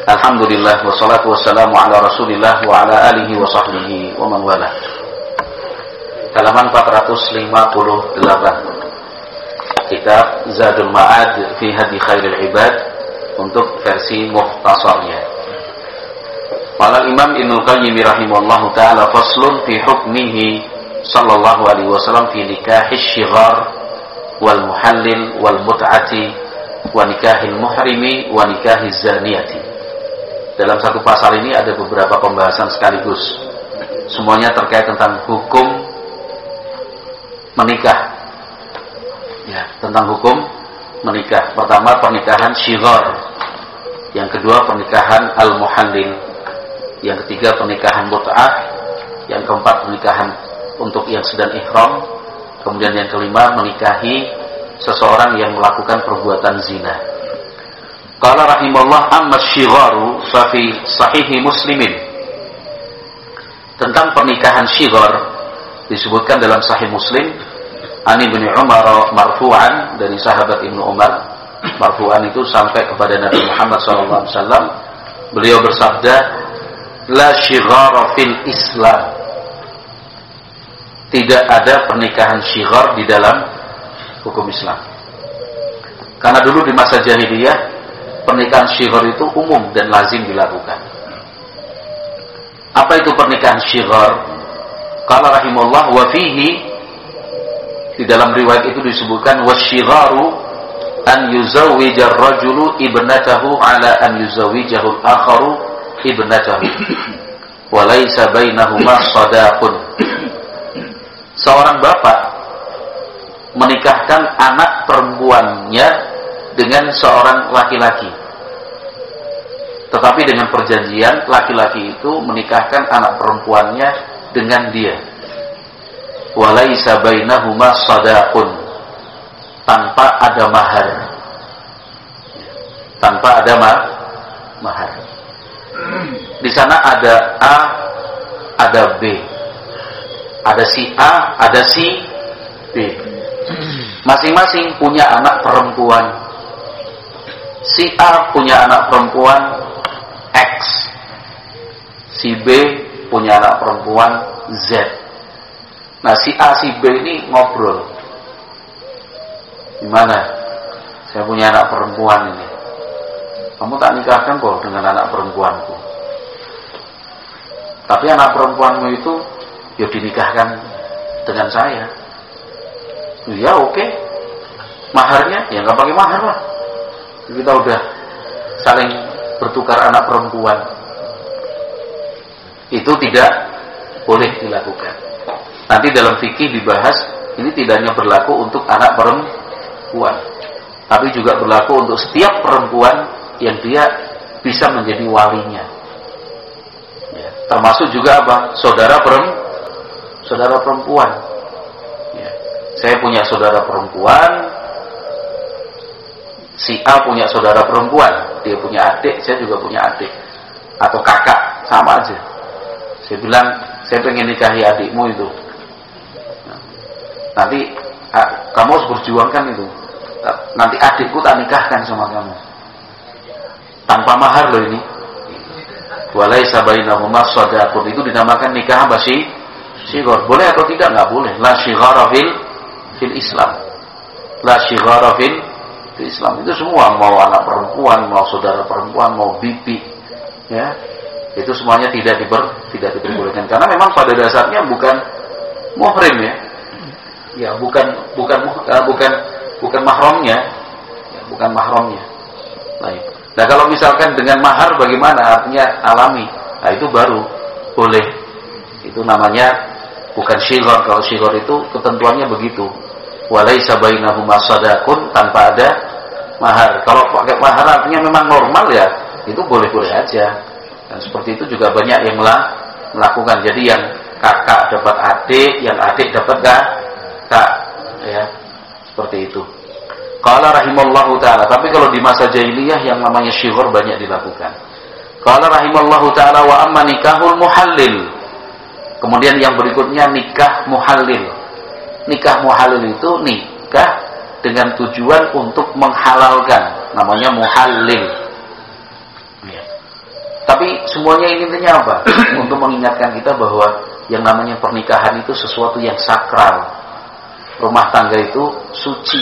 Alhamdulillah wassalatu wassalamu ala Rasulillah wa ala alihi wa sahbihi wa man wala. Halaman 458. Kitab Zadul Ma'ad fi Hadi Khairil Ibad untuk versi mukhtasarnya. Qala Imam Ibnu Qayyim rahimahullahu taala faslun fi hukmihi sallallahu alaihi wasallam fi nikahish shighar wal muhallil wal mut'ati wa nikahil muhrimi wa nikahiz zaniyati. Dalam satu pasal ini ada beberapa pembahasan sekaligus. Semuanya terkait tentang hukum menikah. Ya, tentang hukum menikah. Pertama pernikahan shighar. Yang kedua pernikahan al-muhallil. Yang ketiga pernikahan mut'ah. Yang keempat pernikahan untuk yang sedang ihram. Kemudian yang kelima menikahi seseorang yang melakukan perbuatan zina. Qala rahimallah amma shigharu fa fi sahihi Muslimin. Tentang pernikahan shighar disebutkan dalam Sahih Muslim Ani bin Umar marfu'an, dari sahabat Ibnu Umar. Marfu'an itu sampai kepada Nabi Muhammad SAW. Beliau bersabda, la shighara fil Islam. Tidak ada pernikahan shighar di dalam hukum Islam. Karena dulu di masa jahiliyah pernikahan shighar itu umum dan lazim dilakukan. Apa itu pernikahan shighar? Qala rahimahullah wa fihi, di dalam riwayat itu disebutkan wasyigharu an yuzawwija ar-rajulu ibnatahu ala an yuzawwijahu al-akharu ibnatahu wa laysa bainahuma sadaqun. Seorang bapak menikahkan anak perempuannya dengan seorang laki-laki, tetapi dengan perjanjian laki-laki itu menikahkan anak perempuannya dengan dia. Walaysa bainahuma sadaqun, tanpa ada mahar. Tanpa ada mahar. Di sana ada A, ada B. Ada si A, ada si B. Masing-masing punya anak perempuan. Si A punya anak perempuan X. Si B punya anak perempuan Z. Nah, si A, si B ini ngobrol. Gimana? Saya punya anak perempuan ini. Kamu tak nikahkan kok dengan anak perempuanku. Tapi anak perempuanmu itu ya dinikahkan dengan saya. Ya oke. Maharnya ya nggak pakai mahar lah. Kita udah saling bertukar anak perempuan. Itu tidak boleh dilakukan. Nanti dalam fikih dibahas, ini tidak hanya berlaku untuk anak perempuan, tapi juga berlaku untuk setiap perempuan yang dia bisa menjadi walinya. Ya, termasuk juga apa? Saudara perempuan. Ya, saya punya saudara perempuan, si A punya saudara perempuan, dia punya adik, saya juga punya adik, atau kakak, sama aja. Saya bilang, saya pengen nikahi adikmu itu. Nanti kamu harus berjuangkan itu. Nanti adikku tak nikahkan sama kamu. Tanpa mahar loh ini. Walaysa bainahuma sadaqun, itu dinamakan nikah shighar. Boleh atau tidak? Enggak boleh. La shighara fil Islam. La shighara fil Islam. Itu semua, mau anak perempuan, mau saudara perempuan, mau bibi, ya. Itu semuanya tidak diperbolehkan, karena memang pada dasarnya bukan muhrim, ya. Ya, bukan mahramnya, ya, bukan mahramnya. Baik. Nah, kalau misalkan dengan mahar bagaimana? Artinya alami. Nah, itu baru boleh. Itu namanya bukan shighar. Kalau shighar itu ketentuannya begitu. Walaysa bainahuma sadaqun, tanpa ada mahar. Kalau pakai mahar artinya memang normal, ya, itu boleh-boleh aja. Dan seperti itu juga banyak yang melakukan. Jadi yang kakak dapat adik, yang adik dapat kakak, ya, seperti itu. Qala rahimallahu ta'ala. Tapi kalau di masa jahiliyah yang namanya shighar banyak dilakukan. Qala rahimallahu ta'ala wa amma nikahul muhallil. Kemudian yang berikutnya nikah muhallil. Nikah muhallil itu nikah dengan tujuan untuk menghalalkan, namanya muhallil. Tapi semuanya ini intinya apa? Untuk mengingatkan kita bahwa yang namanya pernikahan itu sesuatu yang sakral. Rumah tangga itu suci.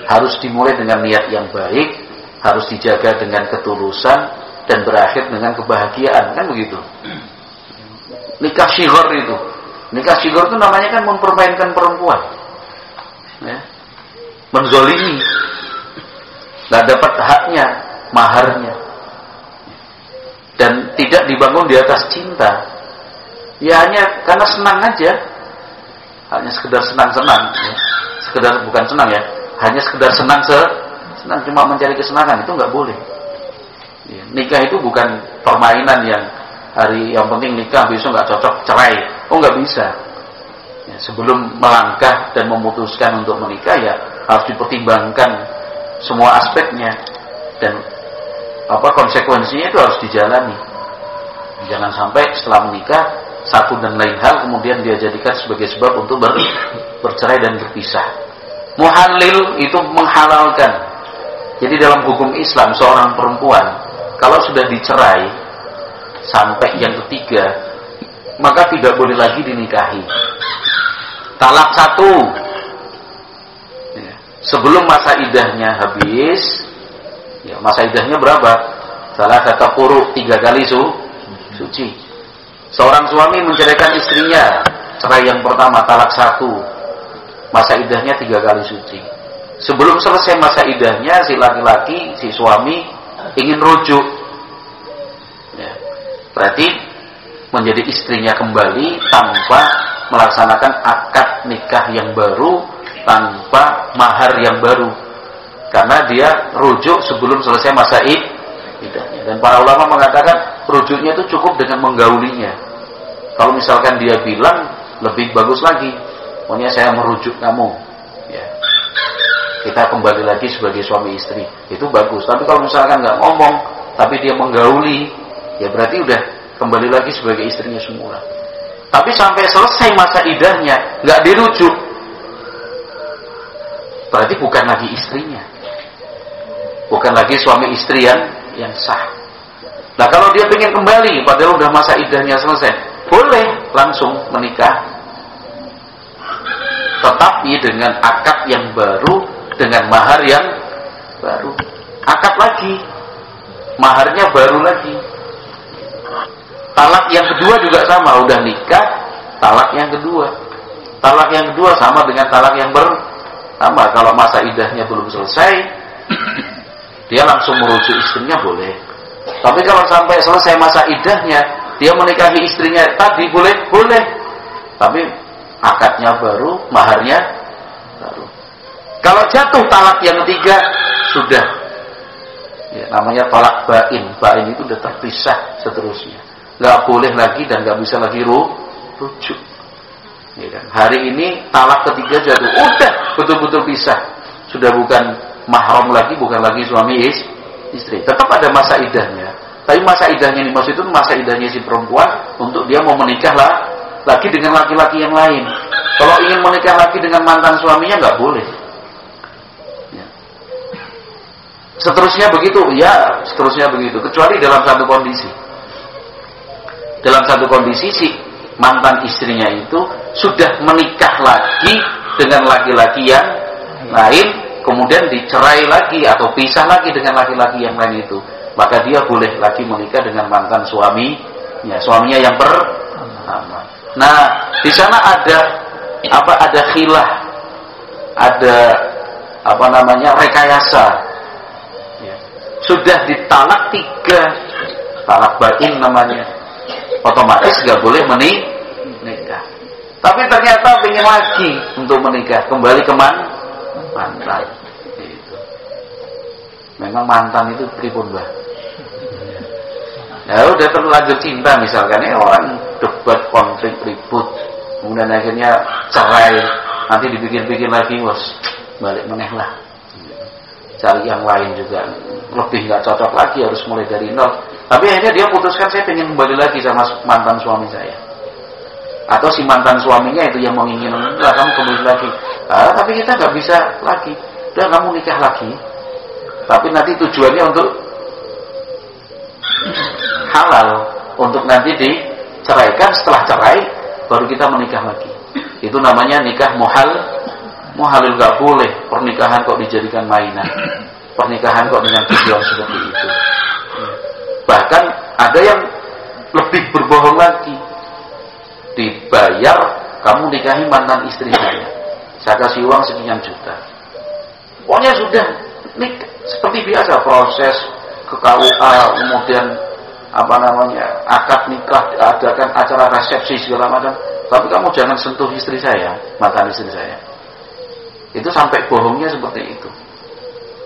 Harus dimulai dengan niat yang baik, harus dijaga dengan ketulusan, dan berakhir dengan kebahagiaan. Kan begitu? Nikah syighar itu. Nikah syighar itu namanya kan mempermainkan perempuan. Ya. Menzolimi. Gak dapat haknya, maharnya. Dan tidak dibangun di atas cinta. Ya hanya karena senang aja. Hanya sekedar senang-senang ya. Sekedar bukan senang ya, hanya sekedar senang cuma mencari kesenangan, itu nggak boleh ya. Nikah itu bukan permainan yang yang penting nikah, besok nggak cocok cerai. Oh, nggak bisa ya. Sebelum melangkah dan memutuskan untuk menikah ya harus dipertimbangkan semua aspeknya. Dan konsekuensinya itu harus dijalani. Jangan sampai setelah menikah satu dan lain hal kemudian dia jadikan sebagai sebab untuk bercerai dan berpisah. Muhallil itu menghalalkan. Jadi dalam hukum Islam seorang perempuan kalau sudah dicerai sampai yang ketiga maka tidak boleh lagi dinikahi. Talak satu ya. Sebelum masa idahnya habis ya, masa idahnya berapa? Salah satu quru 3 kali suci. Seorang suami menceraikan istrinya, cerai yang pertama talak 1. Masa idahnya 3 kali suci. Sebelum selesai masa idahnya si laki-laki, si suami ingin rujuk. Ya. Berarti menjadi istrinya kembali tanpa melaksanakan akad nikah yang baru, tanpa mahar yang baru. Karena dia rujuk sebelum selesai masa idahnya. Dan para ulama mengatakan rujuknya itu cukup dengan menggaulinya. Kalau misalkan dia bilang lebih bagus lagi, pokoknya saya merujuk kamu ya. Kita kembali lagi sebagai suami istri, itu bagus. Tapi kalau misalkan nggak ngomong tapi dia menggauli, ya berarti udah kembali lagi sebagai istrinya semula. Tapi sampai selesai masa idahnya nggak dirujuk, berarti bukan lagi istrinya, bukan lagi suami istri yang sah. Nah kalau dia pengen kembali padahal udah masa idahnya selesai, boleh langsung menikah, tetapi dengan akad yang baru, dengan mahar yang baru. Akad lagi, maharnya baru lagi. Talak yang kedua juga sama, udah nikah, talak yang kedua. Talak yang kedua sama dengan talak yang pertama. Kalau masa idahnya belum selesai, dia langsung merujuk istrinya boleh. Tapi kalau sampai selesai masa idahnya, dia menikahi istrinya tadi boleh. Tapi akadnya baru, maharnya baru. Kalau jatuh talak yang ketiga, sudah ya, namanya talak bain. Bain itu sudah terpisah seterusnya. Nggak boleh lagi dan nggak bisa lagi rujuk. Ya kan? Hari ini talak ketiga jatuh, udah betul-betul pisah. Sudah bukan mahram lagi, bukan lagi suami istri. Tetap ada masa idahnya. Tapi masa idahnya ini maksud itu masa idahnya si perempuan untuk dia mau menikah lagi dengan laki-laki yang lain. Kalau ingin menikah lagi dengan mantan suaminya nggak boleh. Ya. Seterusnya begitu, ya seterusnya begitu. Kecuali dalam satu kondisi. Dalam satu kondisi si mantan istrinya itu sudah menikah lagi dengan laki-laki yang lain, kemudian dicerai lagi atau pisah lagi dengan laki-laki yang lain itu, maka dia boleh lagi menikah dengan mantan suaminya yang pertama. Nah, di sana ada khilah, ada rekayasa. Ya. Sudah ditalak 3, talak bain namanya. Otomatis gak boleh menikah. Tapi ternyata pengen lagi untuk menikah, kembali ke mantan. Gitu. Memang mantan itu pripun, Mbah? Ya udah terlanjur cinta misalkan ya, orang debat, konflik, ribut, kemudian akhirnya cerai, nanti dipikir-pikir lagi, balik meneh lah, cari yang lain juga lebih nggak cocok lagi, harus mulai dari nol. Tapi akhirnya dia putuskan, saya pengen kembali lagi sama mantan suami saya, atau si mantan suaminya itu yang menginginkan, lah kamu kembali lagi. Tapi kita nggak bisa lagi, udah kamu nikah lagi, tapi nanti tujuannya untuk halal untuk nanti diceraikan. Setelah cerai baru kita menikah lagi. Itu namanya nikah muhalil. Gak boleh pernikahan kok dijadikan mainan, pernikahan kok dengan tujuan seperti itu. Bahkan ada yang lebih berbohong lagi, dibayar, kamu nikahi mantan istri saya kasih uang sekian juta. Pokoknya sudah nikah seperti biasa, proses ke KUA, kemudian akad nikah, adakan acara resepsi segala macam, tapi kamu jangan sentuh istri saya, mantan istri saya. Itu sampai bohongnya seperti itu.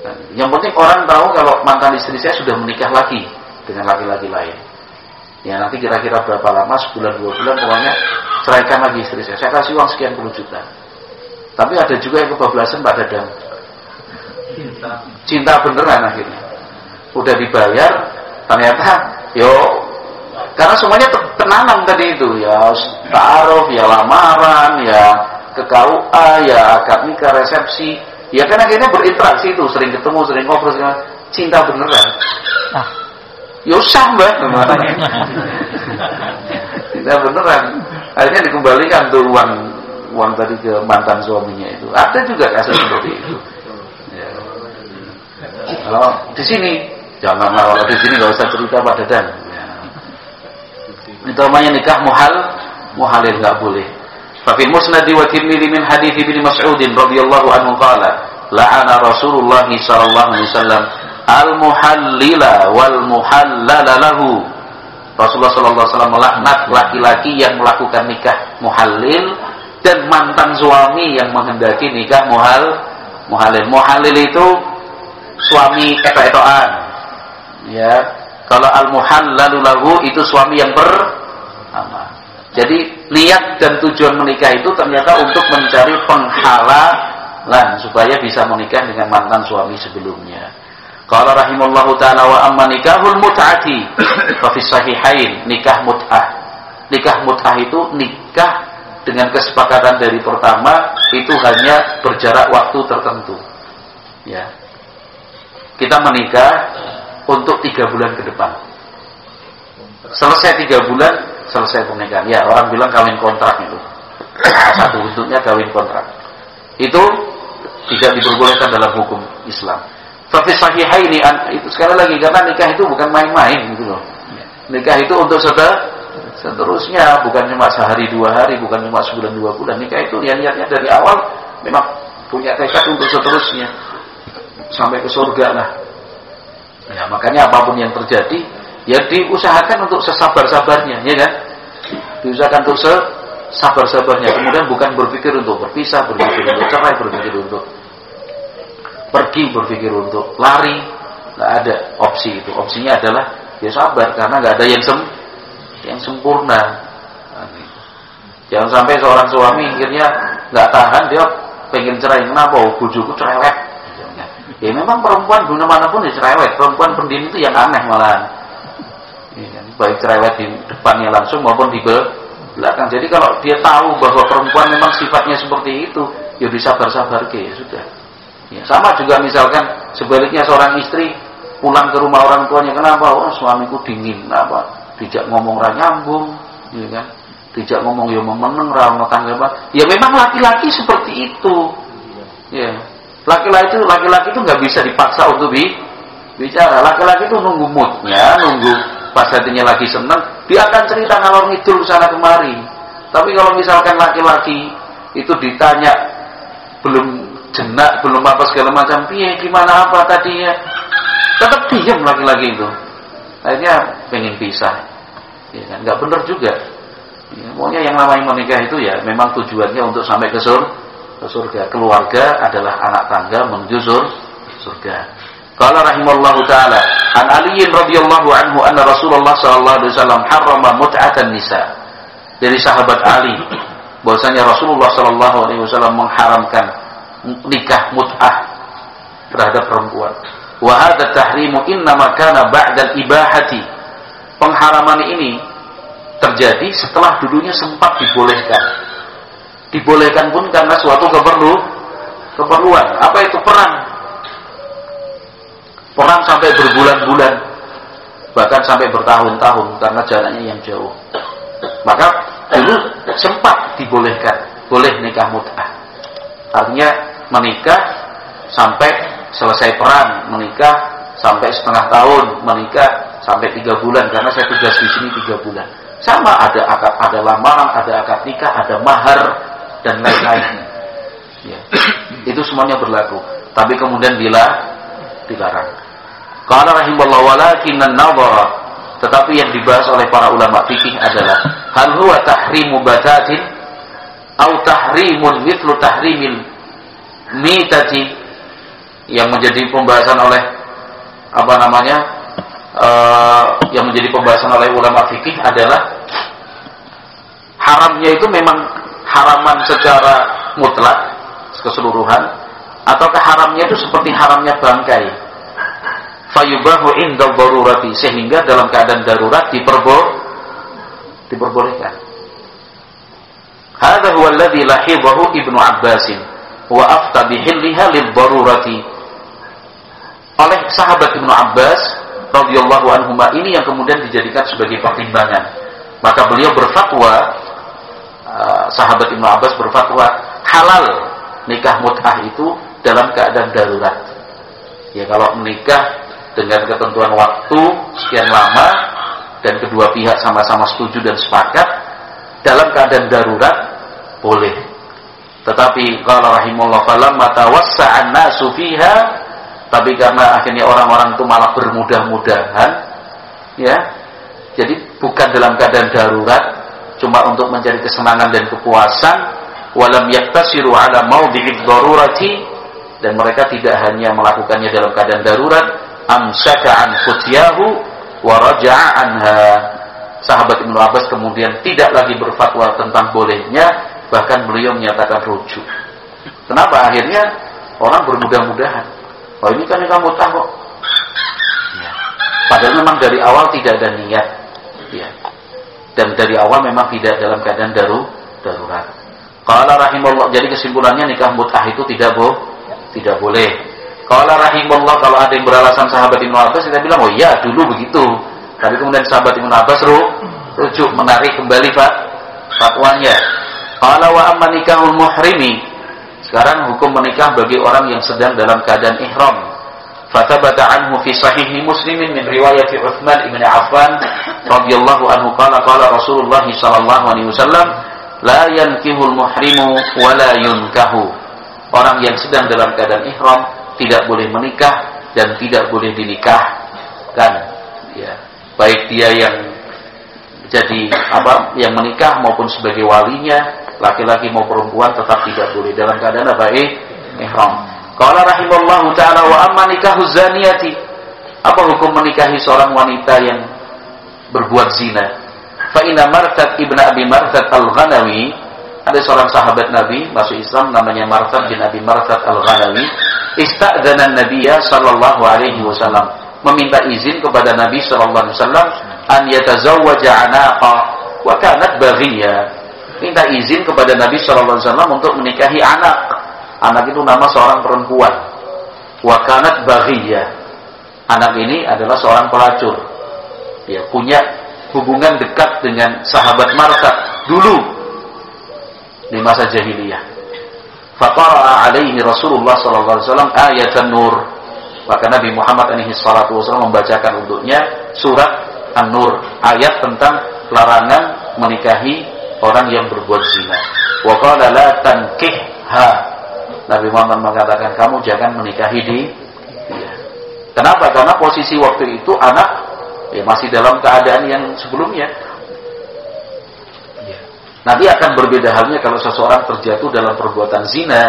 Dan yang penting orang tahu kalau mantan istri saya sudah menikah lagi dengan laki-laki lain. Ya nanti kira-kira berapa lama, sebulan 2 bulan, pokoknya ceraikan lagi istri saya kasih uang sekian puluh juta. Tapi ada juga yang kebablasan Pak Dadang, cinta beneran akhirnya. Udah dibayar, ternyata karena semuanya tenanam tadi itu, ya ta'aruf, ya lamaran, ya ke KUA, ya akad nikah, resepsi, ya kan akhirnya berinteraksi itu, sering ketemu, sering ngobrol, cinta beneran. Sah Mbak, cinta beneran. Akhirnya dikembalikan tuh uang tadi ke mantan suaminya itu. Ada juga kasus seperti itu. Ya. Kalau di sini janganlah, kalau di sini nggak usah cerita Pak Dadan. Ya. Itu namanya nikah muhalil, nggak boleh. Fafil musnad wa Tirmidzi min hadits Ibnu Mas'ud radhiyallahu anhu qala la'ana Rasulullah sallallahu alaihi wasallam al-muhallila wal muhallala lahu. Rasulullah sallallahu alaihi wasallam melaknat laki-laki yang melakukan nikah muhallil dan mantan suami yang menghendaki nikah muhallil. Muhallil itu suami eto-etoan. Ya. Kalau al-muhallalu lahu itu suami yang beramal. Jadi niat dan tujuan menikah itu ternyata untuk mencari penghalalan supaya bisa menikah dengan mantan suami sebelumnya. Qala rahimallahu ta'ala wa amma nikahul mut'ati fa fi sahihain nikah mut'ah. Nikah mut'ah itu nikah dengan kesepakatan dari pertama itu hanya berjarak waktu tertentu. Ya. Kita menikah untuk 3 bulan ke depan. Selesai 3 bulan, selesai pernikahan. Ya, orang bilang kawin kontrak itu. Satu bentuknya kawin kontrak. Itu tidak diperbolehkan dalam hukum Islam. Tapi sahihaini itu sekali lagi karena nikah itu bukan main-main gitu loh. Nikah itu untuk seterusnya, bukan cuma sehari 2 hari, bukan cuma sebulan 2 bulan. Nikah itu ya niatnya dari awal memang punya tekad untuk seterusnya sampai ke surga lah. Ya, makanya apapun yang terjadi ya diusahakan untuk sesabar-sabarnya, ya kan? Diusahakan untuk sesabar-sabarnya. Kemudian bukan berpikir untuk berpisah, berpikir untuk cerai, berpikir untuk pergi, berpikir untuk lari. Nggak ada opsi itu. Opsinya adalah ya sabar, karena nggak ada yang sempurna. Jangan sampai seorang suami akhirnya nggak tahan, dia pengen cerai. Kenapa? Bojoku cerewet. Ya memang perempuan dimanapun ya cerewet. Perempuan pendiam itu yang aneh malahan. Baik cerewet di depannya langsung maupun di belakang. Jadi kalau dia tahu bahwa perempuan memang sifatnya seperti itu, ya disabar-sabar ya sudah. Ya, sama juga misalkan sebaliknya seorang istri pulang ke rumah orang tuanya, kenapa? Suamiku dingin, kenapa? Dijak ngomong ra nyambung, ya kan? Dijak ngomong ya memeneng ra ono tangga. Ya memang laki-laki seperti itu. Ya. Laki-laki itu nggak bisa dipaksa untuk bicara. Laki-laki itu nunggu moodnya, nunggu pas hatinya lagi senang, dia akan cerita ngalor ngidul sana kemari. Tapi kalau misalkan laki-laki itu ditanya belum jenak, belum apa segala macam, piye gimana apa tadinya, tetap diam laki-laki itu. Akhirnya pengen pisah. Ya kan, nggak benar juga. Ya, pokoknya yang namanya menikah itu ya memang tujuannya untuk sampai ke surga. Keluarga adalah anak tangga menuju surga. Qala rahimallahu ta'ala an Ali radhiyallahu anhu anna Rasulullah sallallahu alaihi wasallam harrama mut'atan nisa. Dari sahabat Ali bahwasanya Rasulullah sallallahu alaihi wasallam mengharamkan nikah mut'ah terhadap perempuan. Wa hadha tahrimu innama kana ba'da al-ibahati. Pengharaman ini terjadi setelah dulunya sempat dibolehkan. Dibolehkan pun karena suatu keperluan. Apa itu? Perang sampai berbulan-bulan. bahkan sampai bertahun-tahun karena jaraknya yang jauh. Maka dulu sempat dibolehkan, boleh nikah mut'ah. Artinya menikah sampai selesai perang, menikah sampai setengah tahun, menikah sampai 3 bulan karena saya tugas di sini 3 bulan. Sama, ada akad, ada lamaran, ada akad nikah, ada mahar dan lain-lain. Ya. Itu semuanya berlaku. Tapi kemudian dilarang. Qala rahimallahu walakinan nadhara, tetapi yang dibahas oleh para ulama fikih adalah hal huwa tahrimu batatin atau tahrimun mithlu tahrimil mitati, yang menjadi pembahasan oleh yang menjadi pembahasan oleh ulama fikih adalah haramnya itu memang haraman secara mutlak keseluruhan, ataukah haramnya itu seperti haramnya bangkai, fayubahu inda darurati, sehingga dalam keadaan darurat diperbolehkan. Hadza huwa alladhi lahidahu Ibnu Abbas wa afta bihilliha lil darurati, oleh sahabat Ibnu Abbas radhiyallahu anhuma, ini yang kemudian dijadikan sebagai pertimbangan. Maka beliau berfatwa, sahabat Ibnu Abbas berfatwa halal nikah mut'ah itu dalam keadaan darurat. Ya, kalau menikah dengan ketentuan waktu sekian lama dan kedua pihak sama-sama setuju dan sepakat, dalam keadaan darurat boleh. Tetapi kalau rahimullah falamma tawassa'an nasu fiha, tapi karena akhirnya orang-orang itu malah bermudah-mudahan, ya, jadi bukan dalam keadaan darurat cuma untuk mencari kesenangan dan kepuasan, walam yaktasiru ala maudhi'id darurati, dan mereka tidak hanya melakukannya dalam keadaan darurat, amsaka an futyahu wa raja'a anha. Sahabat Ibnu Abbas kemudian tidak lagi berfatwa tentang bolehnya, bahkan beliau menyatakan rujuk. Kenapa? Akhirnya orang bermudah-mudahan, oh ini kan nikah mut'ah kok. Ya. Padahal memang dari awal tidak ada niat, ya. Dan dari awal memang tidak dalam keadaan darurat. Qala rahimahullah, jadi kesimpulannya nikah mut'ah itu tidak boleh. Qala rahimahullah, kalau ada yang beralasan sahabat Ibnu Abbas, kita bilang oh iya dulu begitu. Tapi kemudian sahabat Ibnu Abbas rujuk, menarik kembali fatwanya. Qala wa amma nikahul muhrimi, sekarang hukum menikah bagi orang yang sedang dalam keadaan ihram. Fatabata anhu fi sahih Muslim min riwayat Utsman bin Affan radhiyallahu anhu qala qala Rasulullah sallallahu alaihi wasallam la yankihul muhrimu wa la yunkahu. Orang yang sedang dalam keadaan ihram tidak boleh menikah dan tidak boleh dinikahkan. Ya, baik dia yang jadi yang menikah maupun sebagai walinya, laki-laki mau perempuan tetap tidak boleh dalam keadaan ihram. Qala rahimallahu ta'ala wa amma nikahuz zaniyati, apa hukum menikahi seorang wanita yang berbuat zina? Fa inna Marthad ibn Abi Marthad al-Ghanawi, ada seorang sahabat Nabi masuk Islam namanya Marthad bin Abi Marthad al-Ghanawi, ista'dzana an-nabiyya sallallahu alaihi wasallam, meminta izin kepada Nabi sallallahu alaihi wasallam an yatazawwaja anaqa wa kanat baghiyya, minta izin kepada Nabi sallallahu alaihi wasallam untuk menikahi anak. Anak itu nama seorang perempuan. Wa kanat baghiyya, anak ini adalah seorang pelacur. Ya, punya hubungan dekat dengan sahabat Marthad dulu di masa jahiliyah. Faqara'a alaihi Rasulullah sallallahu alaihi wasallam ayatan nur, maka Nabi Muhammad alaihi salatu wasallam membacakan untuknya surat An-Nur, ayat tentang larangan menikahi orang yang berbuat zina. Wa qala la tankihha, Nabi Muhammad mengatakan kamu jangan menikahi dia. Kenapa? Karena posisi waktu itu anak masih dalam keadaan yang sebelumnya. Nanti akan berbeda halnya kalau seseorang terjatuh dalam perbuatan zina,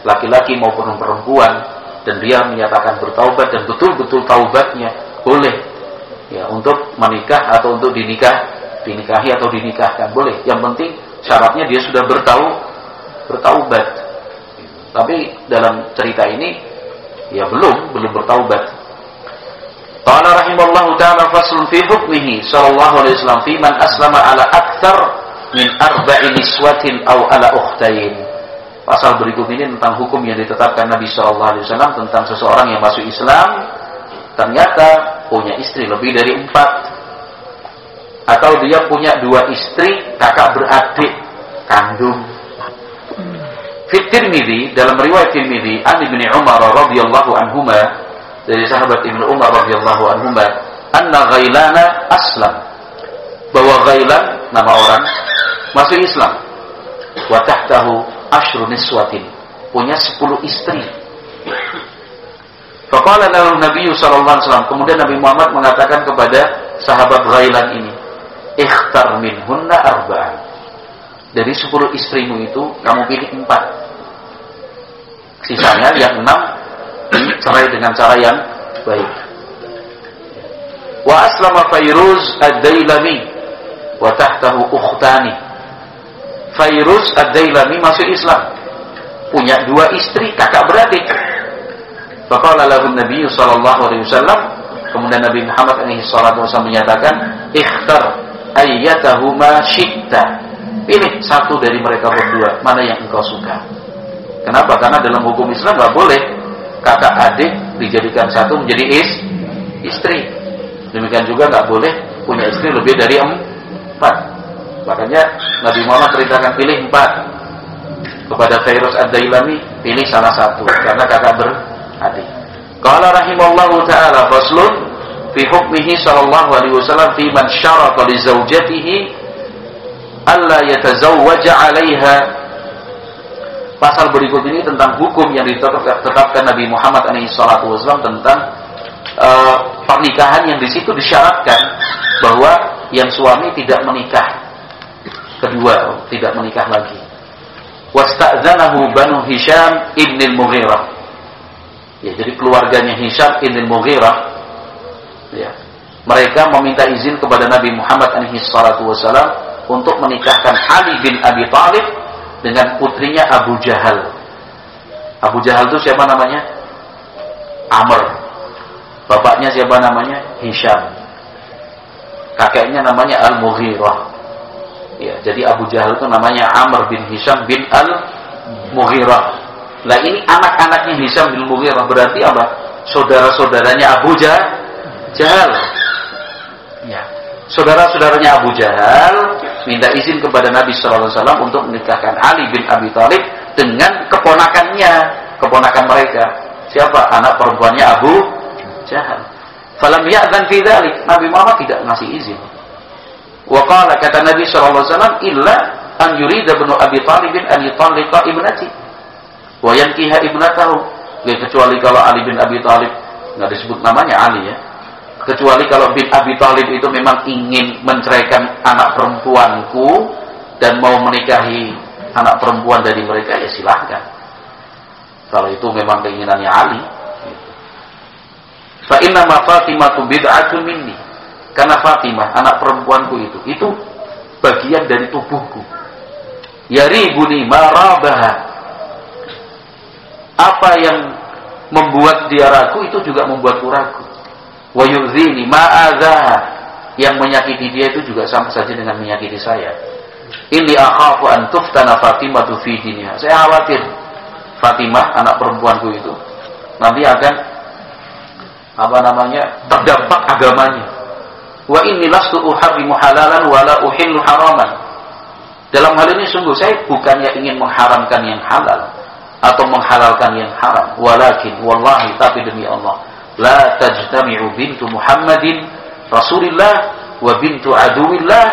laki-laki maupun perempuan, dan dia menyatakan bertaubat dan betul-betul taubatnya, boleh ya untuk menikah atau untuk dinikahi atau dinikahkan, boleh. Yang penting syaratnya dia sudah bertaubat. Tapi dalam cerita ini ya belum bertaubat. Qala rahimallahu ta'ala faslun fi hukmihi sallallahu alaihi wasallam fi man aslama ala aktsar min arba'in niswatin aw ala ukhtain. Pasal berikut ini tentang hukum yang ditetapkan Nabi sallallahu alaihi wasallam tentang seseorang yang masuk Islam ternyata punya istri lebih dari 4, atau dia punya 2 istri kakak beradik kandung. Fi Tirmidzi, dalam riwayat Tirmidzi, an Ibnu Umar radhiyallahu anhuma, dari sahabat Ibnu Umar radhiyallahu anhuma, anna Ghailana aslam, bahwa Ghailan nama orang masuk Islam, wa tahtahu asyru niswatin, punya 10 istri. Faqala lahu Nabi sallallahu alaihi wasallam, kemudian Nabi Muhammad mengatakan kepada sahabat Ghailan ini, ikhtar minhunna arba'an, dari 10 istrimu itu kamu pilih 4, sisanya yang 6 dicerai dengan cara yang baik. Wa aslama Fairuz ad-Dailami wa tahtahu ukhtani. Fairuz ad-Dailami masuk Islam, punya 2 istri kakak beradik. Faqala lahu Nabi sallallahu alaihi wasallam, kemudian Nabi Muhammad alaihi salatu wasallam menyatakan, ikhtar ayyatahuma syi'ta, pilih satu dari mereka berdua, mana yang engkau suka. Kenapa? Karena dalam hukum Islam nggak boleh kakak adik dijadikan satu menjadi istri. Demikian juga nggak boleh punya istri lebih dari 4. Makanya Nabi Muhammad perintahkan pilih 4. Kepada Fairuz ad-Dailami, pilih salah satu karena kakak beradik. Qala rahimallahu ta'ala faslun fi hukmihi sallallahu alaihi wasallam fi man syarata li zawjatihi alla yatazawwaja 'alaiha. Pasal berikut ini tentang hukum yang ditetapkan Nabi Muhammad SAW tentang pernikahan yang di situ disyaratkan bahwa yang suami tidak menikah, kedua tidak menikah lagi. Wasta'zanahu Banu Hisham ibn al-Mughirah. Ya, jadi keluarganya Hisham ibn al-Mughirah, ya, mereka meminta izin kepada Nabi Muhammad SAW untuk menikahkan Ali bin Abi Thalib dengan putrinya Abu Jahal. Abu Jahal itu siapa namanya? Amr. Bapaknya siapa namanya? Hisham. Kakeknya namanya Al-Mughirah. Ya, jadi Abu Jahal itu namanya Amr bin Hisham bin Al-Mughirah. Nah, ini anak-anaknya Hisham bin Al-Mughirah, berarti apa? Saudara-saudaranya Abu Jahal. Ya. Saudara-saudaranya Abu Jahal minta izin kepada Nabi sallallahu alaihi wasallam untuk menikahkan Ali bin Abi Thalib dengan keponakan mereka. Siapa? Anak perempuannya Abu Jahal. Falam ya'zan fi dzalik, Nabi Muhammad tidak ngasih izin. Wa qala, kata Nabi sallallahu alaihi wasallam, illa an yurida ibnu Abi Thalib an yutalliqa ibnati wa yankiha ibnatahu. Kecuali kalau Ali bin Abi Thalib, enggak disebut namanya Ali ya. Kecuali kalau bin Abi Thalib itu memang ingin menceraikan anak perempuanku dan mau menikahi anak perempuan dari mereka, ya silahkan. Kalau itu memang keinginannya Ali. Fa inna ma Fatimatu bid'atun minni. Karena Fatimah, anak perempuanku itu bagian dari tubuhku. Yaribuni marabaha. Apa yang membuat dia ragu itu juga membuatku ragu. Wa yu'zini ma'adzaha, yang menyakiti dia itu juga sama saja dengan menyakiti saya. Inni akhafu an tuftana Fatimatu fi diniha. Saya khawatir Fatimah, anak perempuanku itu, nanti akan terdampak agamanya. Wa inni lastu uharrimu halalan wa la uhillu haraman. Dalam hal ini sungguh saya bukannya ingin mengharamkan yang halal atau menghalalkan yang haram, walakin wallahi, tapi demi Allah, la tajtami'u bintu Muhammadin Rasulillah wa bintu aduwillah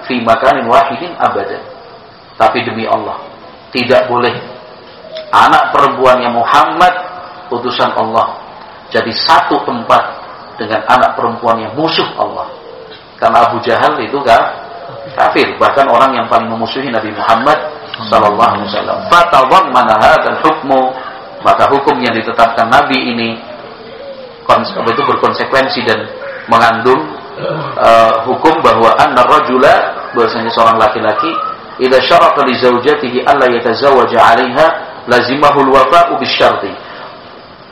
fi makanin wahidin abadan. Tapi demi Allah, tidak boleh anak perempuannya Muhammad utusan Allah jadi satu tempat dengan anak perempuannya musuh Allah. Karena Abu Jahal itu kafir, bahkan orang yang paling memusuhi Nabi Muhammad sallallahu alaihi wasallam. Fatadhammana hadzal hukmu, maka hukum yang ditetapkan Nabi ini itu berkonsekuensi dan mengandung hukum bahwa anna rajula, bahwasanya seorang laki-laki, idza syarata li zaujatihi alla yatazawwaja 'alaiha lazimahu al-wafa'u bisyarti.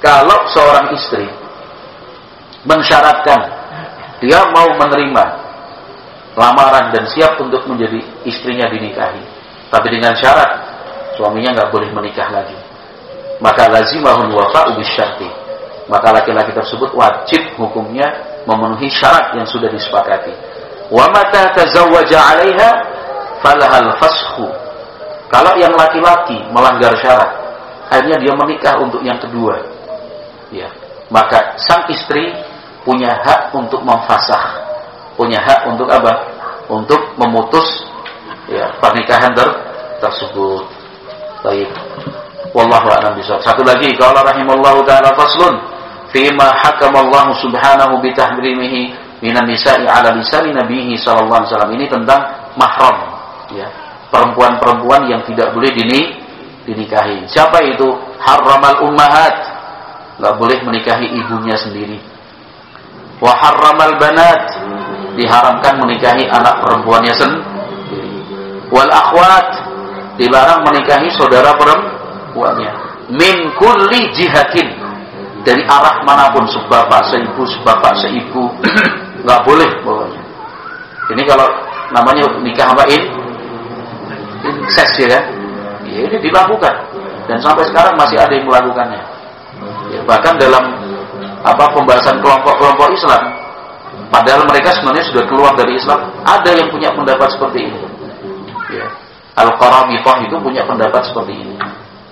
Kalau seorang istri mensyaratkan dia mau menerima lamaran dan siap untuk menjadi istrinya dinikahi, tapi dengan syarat suaminya nggak boleh menikah lagi, maka lazimahul wafa'u bisyarti, maka laki-laki tersebut wajib hukumnya memenuhi syarat yang sudah disepakati. Wa mata tazawwaja 'alaiha falahal fashu. Kalau yang laki-laki melanggar syarat, akhirnya dia menikah untuk yang kedua, ya, maka sang istri punya hak untuk memfasakh, punya hak untuk apa? Untuk memutus, ya, pernikahan tersebut. Baik. Wallahu a'lam bishawab. Satu lagi, qala rahimallahu ta'ala faslun fima hakama Allah subhanahu bi tahrimihi minan nisa'i ala lisani nabihi sallallahu alaihi wasallam. Ini tentang mahram, ya, perempuan-perempuan yang tidak boleh dinikahi. Siapa itu? Harramal ummahat, enggak boleh menikahi ibunya sendiri. Wa harramal banat, diharamkan menikahi anak perempuannya sendiri. Wal akhwat, dilarang menikahi saudara perempuannya. Min kulli jihatin, dari arah manapun, sebapak, seibu, sebapak, seibu, nggak boleh pokoknya. Ini kalau namanya nikah apa incest, ya kan? Ya, ini dilakukan dan sampai sekarang masih ada yang melakukannya. Ya, bahkan dalam pembahasan kelompok-kelompok Islam, padahal mereka sebenarnya sudah keluar dari Islam, ada yang punya pendapat seperti ini. Ya. Al-Qaramithah itu punya pendapat seperti ini.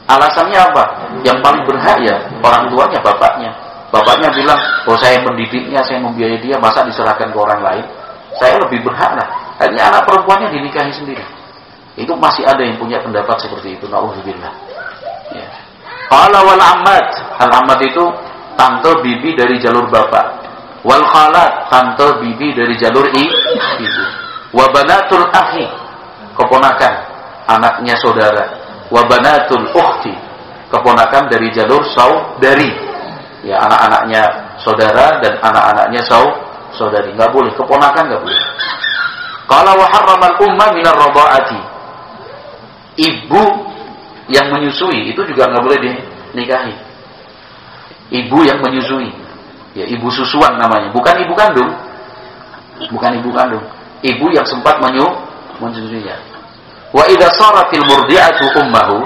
Alasannya apa? Yang paling berhak ya orang tuanya, bapaknya. Bapaknya bilang, oh saya mendidiknya, saya membiayai dia, masa diserahkan ke orang lain? Saya lebih berhak lah. Akhirnya anak perempuannya dinikahi sendiri. Itu masih ada yang punya pendapat seperti itu. Na'udzubillah. Ya. Qala wal ammat. Al-ammat itu tante bibi dari jalur bapak. Wal khalat, tante bibi dari jalur ibu. Wa banatul akhi, keponakan, anaknya saudara. Wa banatul ukhti, keponakan dari jalur saudari. Ya, anak-anaknya saudara dan anak-anaknya saudari. Enggak boleh, keponakan enggak boleh. Qala wa harramal umma minar radhaati. Ibu yang menyusui itu juga enggak boleh dinikahi. Ibu yang menyusui, ya, ibu susuan namanya, bukan ibu kandung. Bukan ibu kandung. Ibu yang sempat menyusuinya. Wa idza saratil murdi'atu ummahu,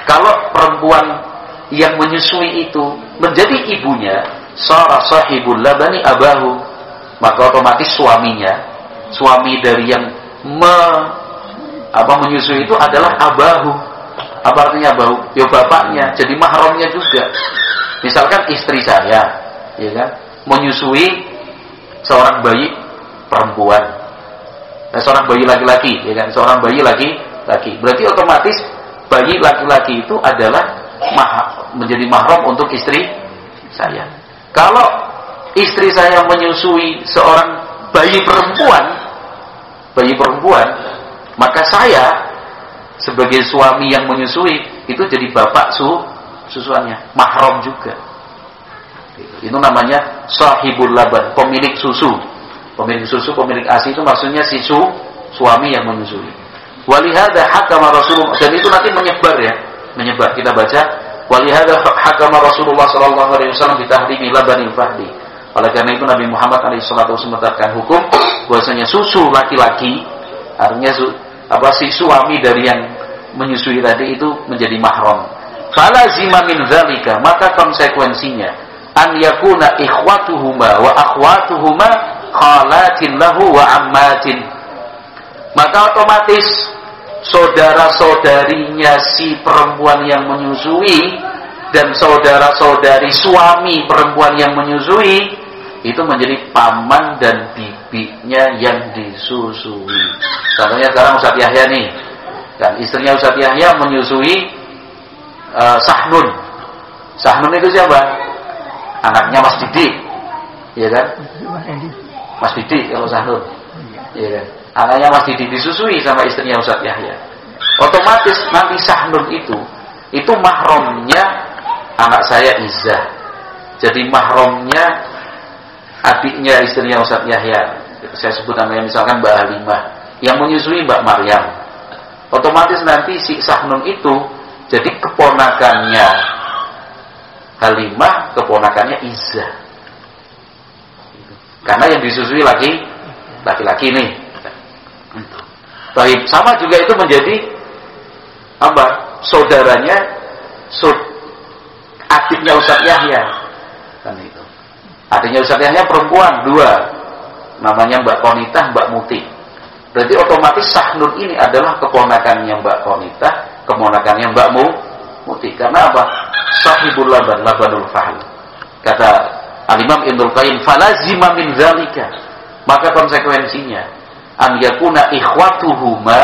kalau perempuan yang menyusui itu menjadi ibunya, sara sahibul labani abahu, maka otomatis suaminya, suami dari yang menyusui itu adalah abahu. Apa artinya abahu? Ya bapaknya, jadi mahramnya juga. Misalkan istri saya, ya kan, menyusui seorang bayi perempuan, seorang bayi laki-laki, ya kan, seorang bayi laki-laki, berarti otomatis bayi laki-laki itu adalah menjadi mahram untuk istri saya. Kalau istri saya menyusui seorang bayi perempuan, maka saya sebagai suami yang menyusui itu jadi bapak susuannya, mahram juga. Itu namanya sahibul laban, pemilik susu. Pemilik susu, pemilik ASI itu maksudnya si suami yang menyusui. Walihada hakama Rasulullah, dan itu nanti menyebar. Kita baca walihada hakama Rasulullah sallallahu alaihi wasallam bi tahrimi labanil fahdi. Oleh karena itu Nabi Muhammad alaihi salatu wasallam menetapkan hukum bahwasanya susu laki-laki, artinya si suami dari yang menyusui tadi itu menjadi mahram. Falazima min dzalika, maka konsekuensinya an yakuna ikhwatuhuma wa akhwatuhuma khalatin lahu wa ammatin. Maka otomatis saudara-saudarinya si perempuan yang menyusui dan saudara-saudari suami perempuan yang menyusui itu menjadi paman dan bibinya yang disusui. Contohnya sekarang Ustaz Yahya nih, dan istrinya Ustaz Yahya menyusui Sahnun. Sahnun itu siapa? Anaknya Mas Didik, ya kan? Mas Didik kalau Sahnun, ya kan? Anaknya Mas Didik disusui sama istrinya Ustaz Yahya. Otomatis nanti Sahnun itu mahramnya anak saya Izzah. Jadi mahramnya adiknya istrinya Ustaz Yahya. Saya sebut namanya misalkan Mbak Halimah, yang menyusui Mbak Maryam. Otomatis nanti si Sahnun itu jadi keponakannya Halimah, keponakannya Izzah. Karena yang disusui laki-laki nih. Baik, sama juga itu menjadi saudaranya adiknya Ustaz Yahya. Kan Adanya Ustaz Yahya perempuan 2, namanya Mbak Konitah, Mbak Muti. Berarti otomatis Sahnun ini adalah keponakannya Mbak Konitah, keponakannya Mbak Muti. Karena apa? Sahibul laban, labanul fahl. Kata Al-Imam Ibnul Qayyim, falazima min zalika, maka konsekuensinya an yakuna ikhwatuhuma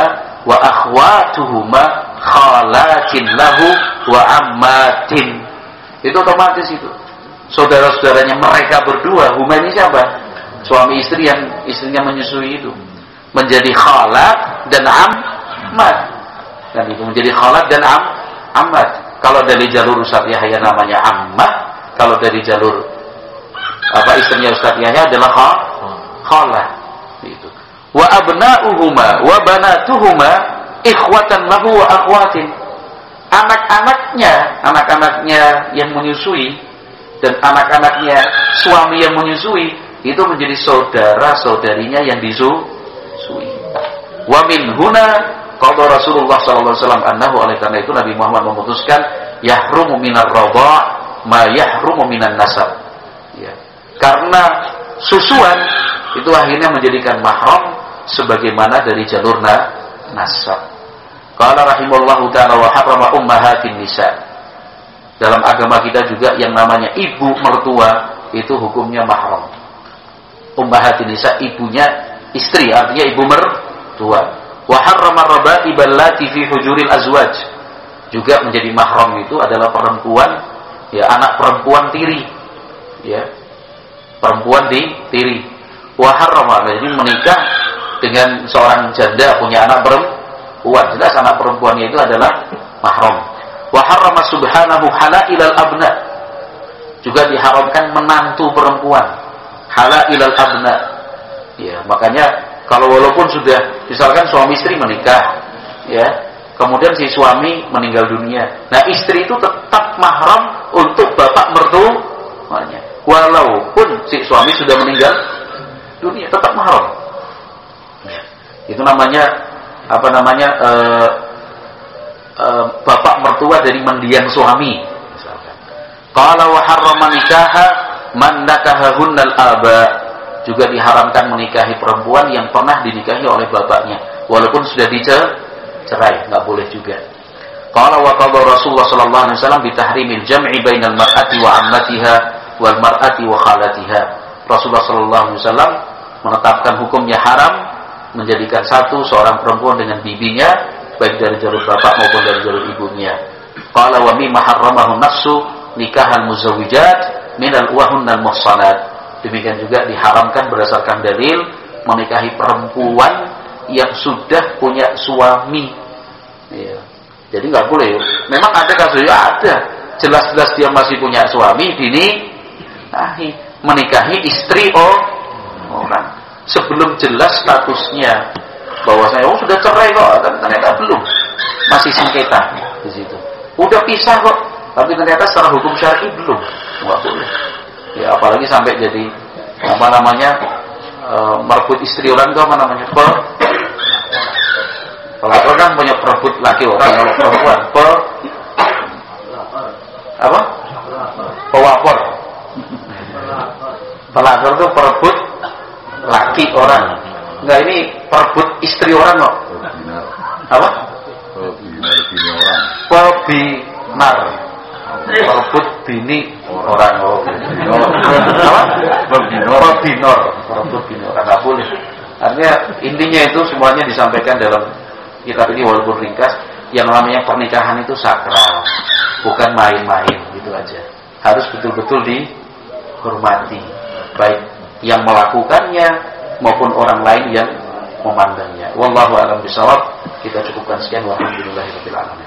wa akhwatuhuma khalatin lahu wa ammatin. Itu otomatis itu. Saudara-saudaranya mereka berdua, huma ini siapa? Suami istri yang istrinya menyusui itu, menjadi khalat dan ammat. Dan itu menjadi khalat dan ammat. Kalau dari jalur Ustaz Yahya namanya ammat, kalau dari jalur istrinya Ustaz Yahya adalah khalat. Itu. Wa abna'uhuma wa banatuhuma ikhwatan lahu wa akhwatin. Anak-anaknya yang menyusui dan anak-anaknya suami yang menyusui itu menjadi saudara-saudarinya yang disusui. Wa min huna qala Rasulullah sallallahu alaihi wasallam annahu, oleh karena itu Nabi Muhammad memutuskan yahrumu minar radha' ma yahrumu minan nasab. Ya. Karena susuan itu akhirnya menjadikan mahram sebagaimana dari jalur nasab. Qala rahimallahu ta'ala wa harrama ummahatin nisa. Dalam agama kita juga yang namanya ibu mertua itu hukumnya mahram. Ummahatin nisa, ibunya istri, artinya ibu mertua. Wa harrama raba'ib allati fi hujuril azwaj. Juga menjadi mahram itu adalah perempuan, ya, anak perempuan tiri. Ya. Perempuan tiri. Wa harrama, jadi menikah dengan seorang janda punya anak perempuan, jelas anak perempuannya itu adalah mahram. Wa harrama subhanahu halailal abna. Juga diharamkan menantu perempuan. Halailal abna. Ya, makanya kalau walaupun sudah misalkan suami istri menikah, ya, kemudian si suami meninggal dunia. Nah, istri itu tetap mahram untuk bapak mertuanya. Walaupun si suami sudah meninggal dunia, tetap mahram. Ya. Itu namanya bapak mertua dari mendiang suami misalkan. Qala wa harrama nikaha man nakahahunnal aba. Juga diharamkan menikahi perempuan yang pernah dinikahi oleh bapaknya walaupun sudah dicerai, enggak boleh juga. Qala wa qala Rasulullah sallallahu alaihi wasallam bi tahrimil jam'i bainal mar'ati wa ammatiha wal mar'ati wa khalatiha. Rasulullah sallallahu alaihi wasallam menetapkan hukumnya haram menjadikan satu seorang perempuan dengan bibinya, baik dari jalur bapak maupun dari jalur ibunya. Qala wa mimma harramahu nafsu nikahal muzawwijat minal wahunnal muhsanat. Demikian juga diharamkan berdasarkan dalil menikahi perempuan yang sudah punya suami. Ya. Jadi nggak boleh. Memang ada kasusnya, ada. Jelas-jelas dia masih punya suami, menikahi istri orang. Sebelum jelas statusnya bahwasanya sudah cerai kok, ternyata belum, masih sengketa di situ. Udah pisah kok, tapi ternyata secara hukum syar'i belum, nggak boleh. Ya, apalagi sampai jadi merebut istri orang itu pelakor kan punya perebut laki orang, kalau perempuan pelakor. Pelakor itu perebut laki orang. Enggak, ini perebut istri orang kok. Apa? Pebinar. Perebut bini orang. Apa? Pebinor. Perebut bini orang. Enggak boleh. Artinya intinya itu semuanya disampaikan dalam kitab ini walaupun ringkas. Yang namanya pernikahan itu sakral, bukan main-main gitu aja. Harus betul-betul dihormati, baik yang melakukannya maupun orang lain yang memandangnya. Wallahu a'lam bishawab. Kita cukupkan sekian. Walhamdulillahirabbil alamin.